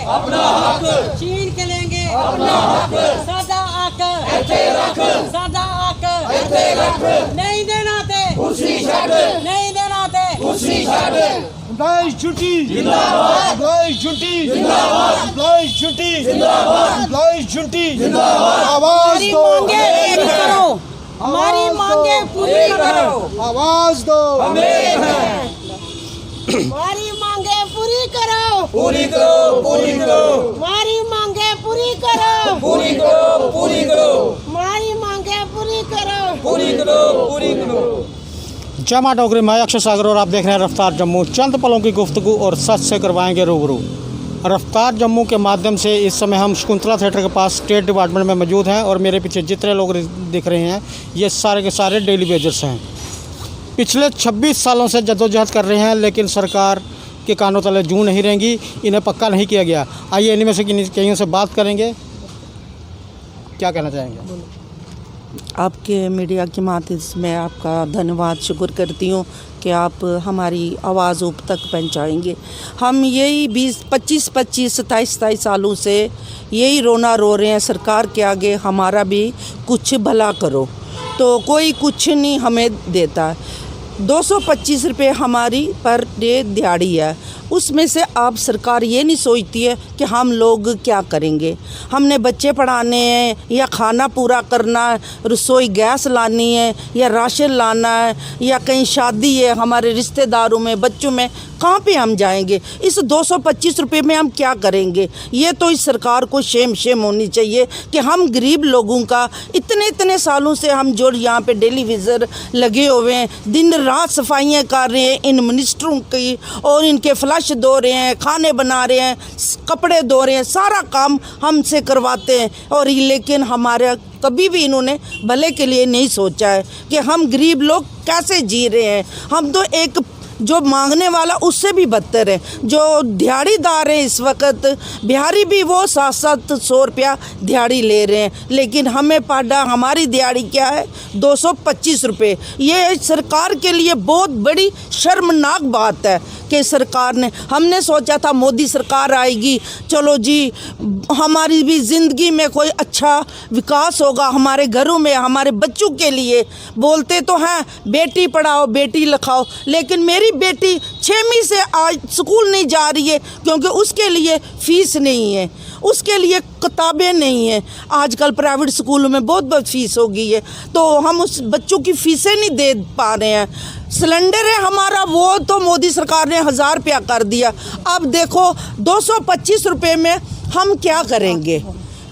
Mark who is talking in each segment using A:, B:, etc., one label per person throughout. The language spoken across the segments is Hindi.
A: अपना हक, छीन के लेंगे अपना हक, सादा आकर सादा आकर नहीं देना ते कुर्सी छड़, नहीं देना ते कुर्सी छड़।
B: एम्प्लॉइज छुट्टी जिंदाबाद, एम्प्लॉइज छुट्टी जिंदाबाद, एम्प्लॉइज छुट्टी जिंदाबाद, एम्प्लॉइज छुट्टी जिंदाबाद। आवाज दो,
A: पूरी करो, हमारी मांगे पूरी करो,
B: आवाज दो,
A: हमारी मांगे पूरी करो,
C: पूरी करो, पूरी करो,
A: हमारी मांगे पूरी करो,
C: पूरी करो, पूरी करो,
A: हमारी मांगे पूरी करो,
C: पूरी करो, पूरी करो।
B: जय मां डोगरी, मैं अक्षय सागर और आप देख रहे हैं रफ्तार जम्मू। चंद पलों की गुफ्तगू और सच से करवाएंगे रूबरू। रफ्तार जम्मू के माध्यम से इस समय हम शकुंतला थिएटर के पास स्टेट डिपार्टमेंट में मौजूद हैं और मेरे पीछे जितने लोग दिख रहे हैं ये सारे के सारे डेली वेजर्स हैं। पिछले 26 सालों से जद्दोजहद कर रहे हैं लेकिन सरकार के कानों तले जूं नहीं रहेंगी, इन्हें पक्का नहीं किया गया। आइए इनमें से कईयों से बात करेंगे। क्या कहना चाहेंगे?
D: आपके मीडिया के माध्यम से मैं आपका धन्यवाद शुक्र करती हूँ कि आप हमारी आवाज़ ऊपर तक पहुँचाएंगे। हम यही 25, 27 सालों से यही रोना रो रहे हैं सरकार के आगे, हमारा भी कुछ भला करो। तो कोई कुछ नहीं हमें देता है। 225 रुपये हमारी पर डे दिहाड़ी है, उसमें से आप सरकार ये नहीं सोचती है कि हम लोग क्या करेंगे। हमने बच्चे पढ़ाने हैं या खाना पूरा करना है, रसोई गैस लानी है या राशन लाना है या कहीं शादी है हमारे रिश्तेदारों में, बच्चों में, कहाँ पे हम जाएंगे? इस 225 रुपये में हम क्या करेंगे? ये तो इस सरकार को शेम होनी चाहिए कि हम गरीब लोगों का इतने सालों से हम जो यहाँ पे टेलीविज़न लगे हुए हैं, दिन रात सफाइयाँ कर रहे हैं इन मिनिस्टरों की, और इनके फ्लश धो रहे हैं, खाने बना रहे हैं, कपड़े धो रहे हैं, सारा काम हमसे करवाते हैं। और लेकिन हमारे कभी भी इन्होंने भले के लिए नहीं सोचा है कि हम गरीब लोग कैसे जी रहे हैं। हम तो एक जो मांगने वाला उससे भी बदतर है। जो दिहाड़ीदार है इस वक्त, बिहारी भी वो 700 रुपया दिहाड़ी ले रहे हैं, लेकिन हमें पाडा हमारी दिहाड़ी क्या है? 225 रुपये। ये सरकार के लिए बहुत बड़ी शर्मनाक बात है कि सरकार ने, हमने सोचा था मोदी सरकार आएगी, चलो जी हमारी भी ज़िंदगी में कोई अच्छा विकास होगा, हमारे घरों में हमारे बच्चों के लिए। बोलते तो हैं बेटी पढ़ाओ बेटी लिखाओ, लेकिन मेरी बेटी 6वीं से आज स्कूल नहीं जा रही है क्योंकि उसके लिए फ़ीस नहीं है, उसके लिए किताबें नहीं हैं। आजकल प्राइवेट स्कूलों में बहुत फ़ीस हो गई है, तो हम उस बच्चों की फ़ीसें नहीं दे पा रहे हैं। सिलेंडर है हमारा, वो तो मोदी सरकार ने 1000 रुपया कर दिया। अब देखो 225 रुपये में हम क्या करेंगे?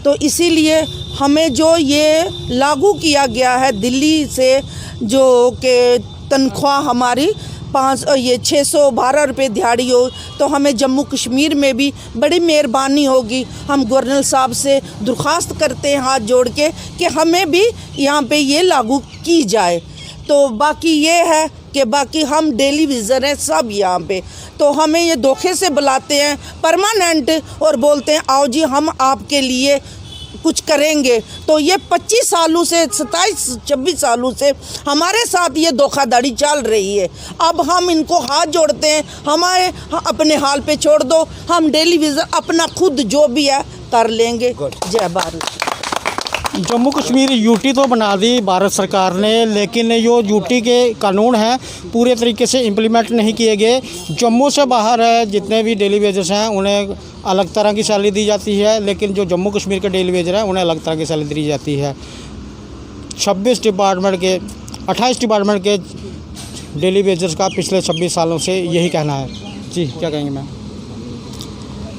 D: तो इसीलिए हमें जो ये लागू किया गया है दिल्ली से, जो कि तनख्वाह हमारी 612 रुपये दिहाड़ी हो, तो हमें जम्मू कश्मीर में भी बड़ी मेहरबानी होगी। हम गवर्नर साहब से दरख्वास्त करते हैं हाथ जोड़ के कि हमें भी यहाँ पे ये लागू की जाए। तो बाकी ये है कि बाकी हम डेली विज़िटर हैं सब यहाँ पे, तो हमें ये धोखे से बुलाते हैं परमानेंट और बोलते हैं आओ जी हम आपके लिए कुछ करेंगे। तो ये 25 सालों से 27-26 सालों से हमारे साथ ये धोखाधड़ी चल रही है। अब हम इनको हाथ जोड़ते हैं, हमारे अपने हाल पे छोड़ दो, हम डेली विज़िटर अपना खुद जो भी है कर लेंगे। जय भारत।
B: जम्मू कश्मीर यूटी तो बना दी भारत सरकार ने, लेकिन जो यूटी के कानून हैं पूरे तरीके से इम्प्लीमेंट नहीं किए गए। जम्मू से बाहर है जितने भी डेली वेजर्स हैं उन्हें अलग तरह की सैलरी दी जाती है, लेकिन जो जम्मू कश्मीर के डेली वेजर हैं उन्हें अलग तरह की सैलरी दी जाती है। 28 डिपार्टमेंट के डेली वेजर्स का पिछले 26 सालों से यही कहना है। जी क्या कहेंगे मैम?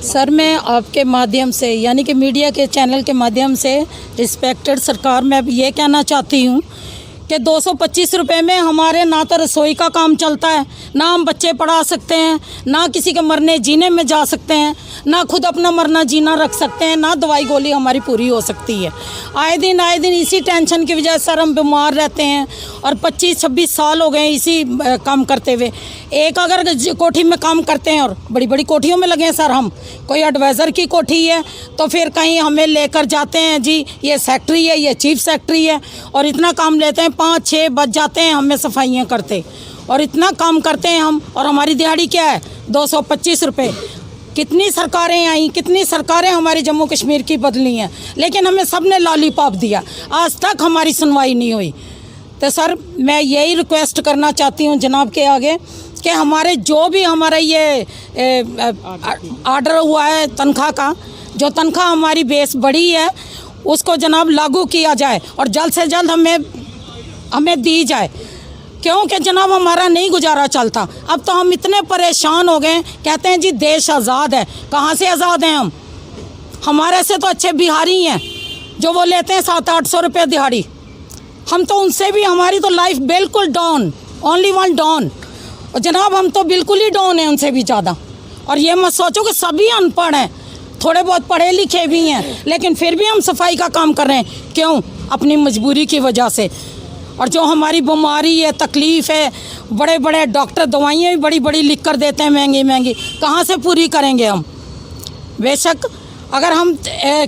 E: सर मैं आपके माध्यम से यानी कि मीडिया के चैनल के माध्यम से रिस्पेक्टेड सरकार में अब ये कहना चाहती हूँ कि 225 रुपये में हमारे ना तो रसोई का काम चलता है, ना हम बच्चे पढ़ा सकते हैं, ना किसी के मरने जीने में जा सकते हैं, ना खुद अपना मरना जीना रख सकते हैं, ना दवाई गोली हमारी पूरी हो सकती है। आए दिन इसी टेंशन की वजह से सर हम बीमार रहते हैं और 25-26 साल हो गए इसी काम करते हुए। एक अगर कोठी में काम करते हैं और बड़ी बड़ी कोठियों में लगे हैं सर, हम कोई एडवाइज़र की कोठी है तो फिर कहीं हमें लेकर जाते हैं जी ये सेक्रेटरी है, ये चीफ सेक्रेटरी है, और इतना काम लेते हैं 5-6 बज जाते हैं हमें सफाइयाँ करते, और इतना काम करते हैं हम, और हमारी दिहाड़ी क्या है 225 रुपये। कितनी सरकारें आई, कितनी सरकारें हमारे जम्मू कश्मीर की बदली हैं, लेकिन हमें सब ने लॉलीपॉप दिया, आज तक हमारी सुनवाई नहीं हुई। तो सर मैं यही रिक्वेस्ट करना चाहती हूँ जनाब के आगे कि हमारे जो भी हमारा ये आर्डर हुआ है तनख्वाह का, जो तनख्वाह हमारी बेस बढ़ी है उसको जनाब लागू किया जाए और जल्द से जल्द हमें दी जाए, क्योंकि जनाब हमारा नहीं गुजारा चलता। अब तो हम इतने परेशान हो गए, कहते हैं जी देश आज़ाद है, कहाँ से आज़ाद हैं हम? हमारे से तो अच्छे बिहारी हैं जो वो लेते हैं 700-800 रुपये दिहाड़ी, हम तो उनसे भी, हमारी तो लाइफ बिल्कुल डाउन, ओनली वन डाउन। और जनाब हम तो बिल्कुल ही डाउन हैं उनसे भी ज़्यादा। और ये मत सोचो कि सभी अनपढ़ हैं, थोड़े बहुत पढ़े लिखे भी हैं, लेकिन फिर भी हम सफाई का काम कर रहे हैं। क्यों? अपनी मजबूरी की वजह से। और जो हमारी बीमारी है, तकलीफ़ है, बड़े बड़े डॉक्टर दवाइयाँ भी बड़ी बड़ी लिख कर देते हैं महंगी महंगी, कहाँ से पूरी करेंगे हम? बेशक अगर हम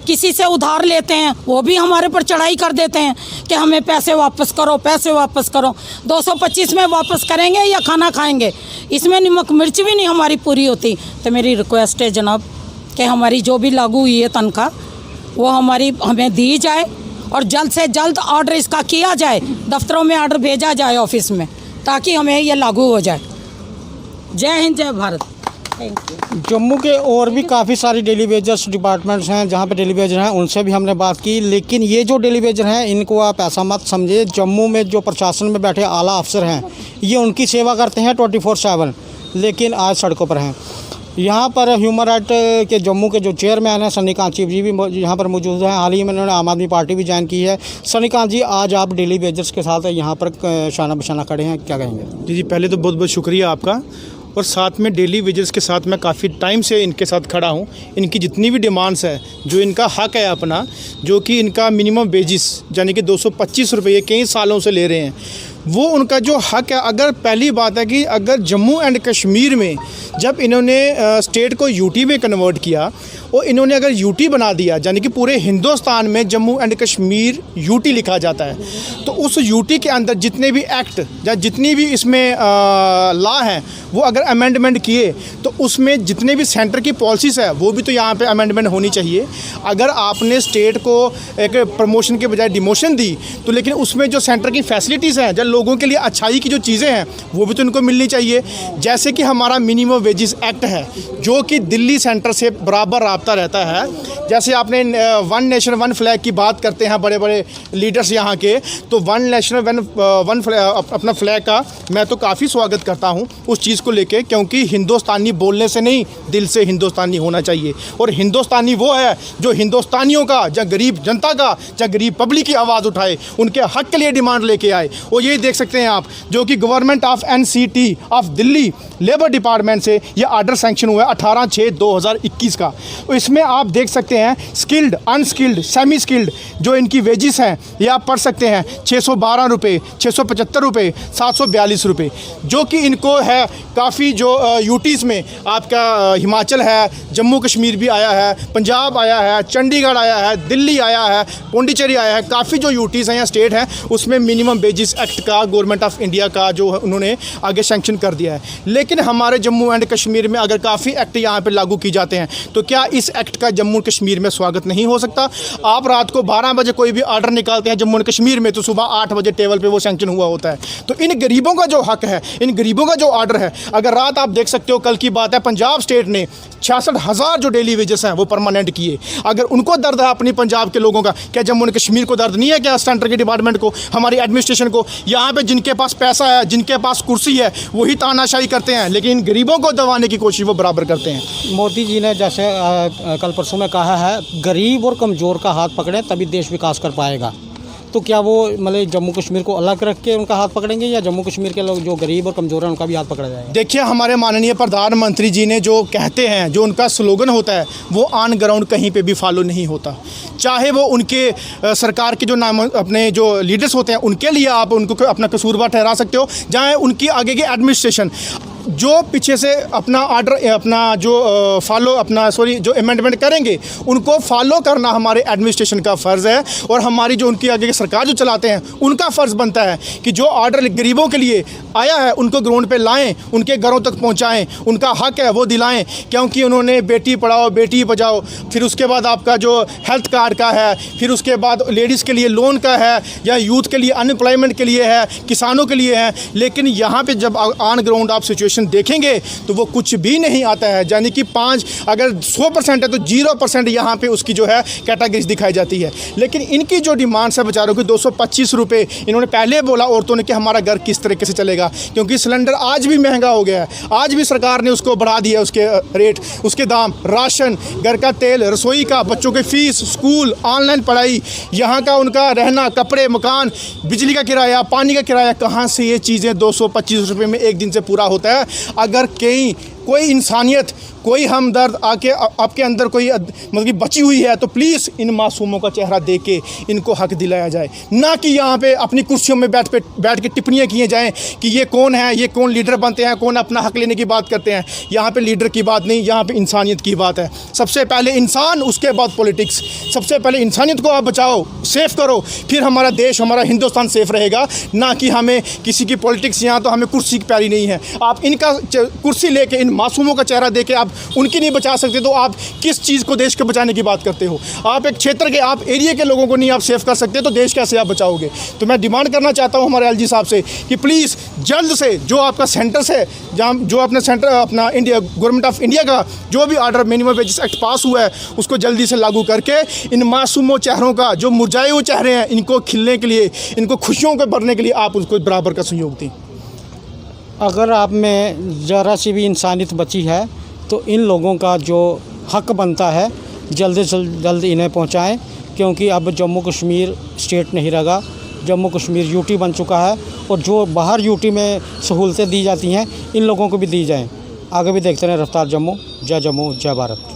E: किसी से उधार लेते हैं वो भी हमारे पर चढ़ाई कर देते हैं कि हमें पैसे वापस करो, पैसे वापस करो। 225 में वापस करेंगे या खाना खाएंगे? इसमें नमक मिर्च भी नहीं हमारी पूरी होती। तो मेरी रिक्वेस्ट है जनाब कि हमारी जो भी लागू हुई है तनख्वाह वो हमें दी जाए और जल्द से जल्द ऑर्डर इसका किया जाए, दफ्तरों में ऑर्डर भेजा जाए ऑफिस में, ताकि हमें ये लागू हो जाए। जय हिंद, जय भारत। Thank you.
B: जम्मू के और भी काफ़ी सारी डेली वेजर्स डिपार्टमेंट्स हैं जहाँ पे डेली वेजर हैं, उनसे भी हमने बात की, लेकिन ये जो डेली वेजर हैं इनको आप ऐसा मत समझिए। जम्मू में जो प्रशासन में बैठे आला अफसर हैं ये उनकी सेवा करते हैं 24/7, लेकिन आज सड़कों पर हैं। यहाँ पर ह्यूमन राइट के जम्मू के जो चेयरमैन हैं सन्नी कांची जी भी यहाँ पर मौजूद हैं। हाल ही में उन्होंने आम आदमी पार्टी भी ज्वाइन की है। सन्नी कांत जी, आज आप डेली वेजर्स के साथ यहाँ पर शाना बशाना खड़े हैं, क्या कहेंगे?
F: जी पहले तो बहुत बहुत शुक्रिया आपका, और साथ में डेली वेजर्स के साथ मैं काफ़ी टाइम से इनके साथ खड़ा हूँ। इनकी जितनी भी डिमांड्स है, जो इनका हक है अपना, जो कि इनका मिनिमम वेजिस यानी कि 225 रुपये कई सालों से ले रहे हैं, वो उनका जो हक है। अगर पहली बात है कि अगर जम्मू एंड कश्मीर में जब इन्होंने स्टेट को यूटी में कन्वर्ट किया और इन्होंने अगर यूटी बना दिया, यानी कि पूरे हिंदुस्तान में जम्मू एंड कश्मीर यूटी लिखा जाता है, तो उस यूटी के अंदर जितने भी एक्ट या जितनी भी इसमें लॉ हैं वो अगर अमेंडमेंट किए तो उसमें जितने भी सेंटर की पॉलिसीज़ है वो भी तो यहाँ पे अमेंडमेंट होनी चाहिए। अगर आपने स्टेट को एक प्रमोशन के बजाय डिमोशन दी तो लेकिन उसमें जो सेंटर की फैसिलिटीज़ हैं, जब लोगों के लिए अच्छाई की जो चीज़ें हैं वो भी तो इनको मिलनी चाहिए। जैसे कि हमारा मिनिमम वेजेस एक्ट है जो कि दिल्ली सेंटर से बराबर राब्ता रहता है। जैसे आपने वन नेशन वन फ्लैग की बात करते हैं बड़े बड़े लीडर्स यहाँ के, तो वन नेशन वन अपना फ्लैग का मैं तो काफ़ी स्वागत करता हूँ उस चीज़ को लेके, क्योंकि हिंदुस्तानी बोलने से नहीं दिल से हिंदुस्तानी होना चाहिए। और हिंदुस्तानी वो है जो हिंदुस्तानियों का, या गरीब जनता का, या गरीब पब्लिक की आवाज़ उठाए, उनके हक के लिए डिमांड लेके आए। और ये देख सकते हैं आप, जो कि government of NCT of Delhi labour department से ये ऑर्डर सैंक्शन हुआ है 18/6/2021 का। इसमें आप देख सकते हैं स्किल्ड, अनस्किल्ड, सेमी स्किल्ड जो इनकी वेजेस हैं ये आप पढ़ सकते हैं 612 रुपये, 675 रुपये, 742 रुपये, जो कि इनको है काफ़ी जो यूटीज़ में आपका हिमाचल है, जम्मू कश्मीर भी आया है, पंजाब आया है, चंडीगढ़ आया है, दिल्ली आया है, पौंडीचेरी आया है, काफ़ी जो यूटीज़ हैं या स्टेट हैं उसमें मिनिमम वेजेस एक्ट का गवर्नमेंट ऑफ इंडिया का जो उन्होंने आगे सैंक्शन कर दिया है। लेकिन हमारे जम्मू एंड कश्मीर में अगर काफ़ी एक्ट यहाँ पे लागू की जाते हैं तो क्या इस एक्ट का जम्मू कश्मीर में स्वागत नहीं हो सकता? आप रात को 12 बजे कोई भी ऑर्डर निकालते हैं जम्मू एंड कश्मीर में तो सुबह 8 बजे टेबल पे वो सैंक्शन हुआ होता है। तो इन गरीबों का जो हक है, इन गरीबों का जो ऑर्डर है, अगर रात आप देख सकते हो, कल की बात है पंजाब स्टेट ने 66,000 जो डेली वेजेस हैं वो परमानेंट किए। अगर उनको दर्द है अपनी पंजाब के लोगों का, क्या जम्मू एंड कश्मीर को दर्द नहीं है? क्या सेंटर के डिपार्टमेंट को, हमारी एडमिनिस्ट्रेशन को? यहाँ पे जिनके पास पैसा है, जिनके पास कुर्सी है, वही तानाशाही करते हैं, लेकिन गरीबों को दबाने की कोशिश वो बराबर करते हैं।
B: मोदी जी ने जैसे कल परसों में कहा है, गरीब और कमज़ोर का हाथ पकड़ें तभी देश विकास कर पाएगा। तो क्या वो मतलब जम्मू कश्मीर को अलग रख के उनका हाथ पकड़ेंगे, या जम्मू कश्मीर के लोग जो गरीब और कमज़ोर हैं उनका भी हाथ पकड़ा जाएगा?
F: देखिए, हमारे माननीय प्रधानमंत्री जी ने जो कहते हैं, जो उनका स्लोगन होता है, वो ऑन ग्राउंड कहीं पे भी फॉलो नहीं होता। चाहे वो उनके सरकार के जो नाम अपने जो लीडर्स होते हैं उनके लिए आप उनको अपना कसूरवार ठहरा सकते हो, जहाँ उनकी आगे की एडमिनिस्ट्रेशन जो पीछे से अपना आर्डर अपना जो जो अमेंडमेंट करेंगे उनको फॉलो करना हमारे एडमिनिस्ट्रेशन का फ़र्ज़ है, और हमारी जो उनकी आगे की सरकार जो चलाते हैं उनका फ़र्ज़ बनता है कि जो आर्डर गरीबों के लिए आया है उनको ग्राउंड पे लाएं, उनके घरों तक पहुंचाएं, उनका हक है वो दिलाएं। क्योंकि उन्होंने बेटी पढ़ाओ बेटी बचाओ, फिर उसके बाद आपका जो हेल्थ कार्ड का है, फिर उसके बाद लेडीज़ के लिए लोन का है, या यूथ के लिए अनएम्प्लॉयमेंट के लिए है, किसानों के लिए है। लेकिन यहाँ पे जब ऑन ग्राउंड आप सिचुएशन देखेंगे तो वो कुछ भी नहीं आता है। यानी कि 5 अगर 100% है तो 0% यहाँ पे उसकी जो है कैटेगरीज दिखाई जाती है। लेकिन इनकी जो डिमांड्स है बेचारों की 225 रुपये, इन्होंने पहले बोला औरतों ने कि हमारा घर किस तरीके से चलेगा, क्योंकि सिलेंडर आज भी महंगा हो गया है, आज भी सरकार ने उसको बढ़ा दिया उसके रेट, उसके दाम, राशन, घर का तेल, रसोई का, बच्चों के फीस, स्कूल, ऑनलाइन पढ़ाई, यहाँ का उनका रहना, कपड़े, मकान, बिजली का किराया, पानी का किराया, कहाँ से ये चीज़ें 225 रुपये में एक दिन से पूरा होता है। अगर कोई इंसानियत, कोई हमदर्द आके आपके अंदर कोई मतलब कि बची हुई है तो प्लीज़ इन मासूमों का चेहरा देख के इनको हक दिलाया जाए, ना कि यहाँ पे अपनी कुर्सियों में बैठ के टिप्पणियाँ किए जाएं कि ये कौन है, ये कौन लीडर बनते हैं, कौन अपना हक लेने की बात करते हैं। यहाँ पे लीडर की बात नहीं, यहाँ पे इंसानियत की बात है। सबसे पहले इंसान, उसके बाद पॉलिटिक्स। सबसे पहले इंसानियत को आप बचाओ, सेफ़ करो, फिर हमारा देश, हमारा हिंदुस्तान सेफ़ रहेगा। ना कि हमें किसी की पॉलिटिक्स, यहाँ तो हमें कुर्सी की प्यारी नहीं है। आप इनका कुर्सी लेके इन मासूमों का चेहरा देके आप उनकी नहीं बचा सकते तो आप किस चीज़ को देश के बचाने की बात करते हो? आप एक क्षेत्र के, आप एरिया के लोगों को नहीं आप सेव कर सकते तो देश कैसे आप बचाओगे? तो मैं डिमांड करना चाहता हूं हमारे एलजी साहब से कि प्लीज़ जल्द से जो आपका सेंटर से, जहाँ जो अपना सेंटर अपना इंडिया गवर्नमेंट ऑफ इंडिया का जो भी ऑर्डर मिनिमम वेजेस एक्ट पास हुआ है उसको जल्दी से लागू करके इन मासूमों चेहरों का, जो मुरझाए हुए चेहरे हैं, इनको खिलने के लिए, इनको खुशियों को भरने के लिए आप उसको बराबर का सहयोग दें।
B: अगर आप में ज़रा सी भी इंसानियत बची है तो इन लोगों का जो हक बनता है जल्द से जल्द इन्हें पहुंचाएं, क्योंकि अब जम्मू कश्मीर स्टेट नहीं रहा, जम्मू कश्मीर यूटी बन चुका है। और जो बाहर यूटी में सहूलतें दी जाती हैं इन लोगों को भी दी जाएं। आगे भी देखते रहें रफ्तार जम्मू। जय जम्मू, जय भारत।